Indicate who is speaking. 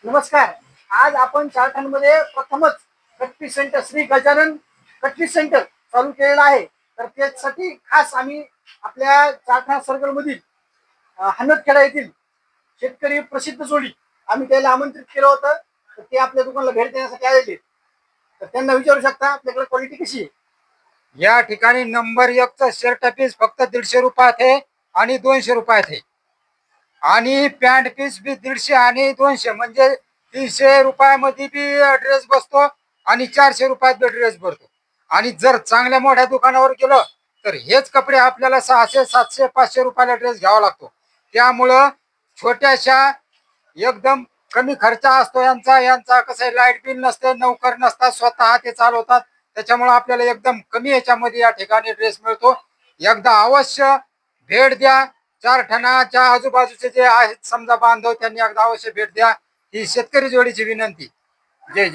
Speaker 1: नमस्कार. आज आपण चारठाणमध्ये प्रथमच कटपी सेंटर श्री गजानन कटपी सेंटर चालू केलेलं आहे. तर त्यासाठी खास आम्ही आपल्या चारठाण सर्कल मधील हनदखेडा येथील शेतकरी प्रसिद्ध जोडी आम्ही त्याला आमंत्रित केलं होतं. तर ते आपल्या दुकानाला भेट देण्यासाठी आलेले. तर त्यांना विचारू शकता आपल्याकडे क्वालिटी कशी आहे.
Speaker 2: या ठिकाणी नंबर 1चं शर्ट पीस फक्त 150 रुपयात आहे आणि 200 रुपयात आहे. आणि पॅन्ट पीस बी 150 आणि 200 म्हणजे 300 रुपयामध्ये बी ड्रेस बसतो आणि 400 रुपयात बी ड्रेस भरतो. आणि जर चांगल्या मोठ्या दुकानावर गेलो तर हेच कपडे आपल्याला 600 700 500 रुपयाला ड्रेस घ्यावा लागतो. त्यामुळं छोट्याशा एकदम कमी खर्च असतो यांचा. यांचा कसं आहे, लाईट बिल नसते, नौकर नसतात, स्वतः ते चालवतात. त्याच्यामुळे आपल्याला एकदम कमी याच्यामध्ये या ठिकाणी ड्रेस मिळतो. एकदा अवश्य भेट द्या. चारठाणाच्या आजूबाजूचे जे आहेत समजा बांधव त्यांनी एकदा अवश्य भेट द्या. ही शेतकरी जोडीची विनंती. जय जय.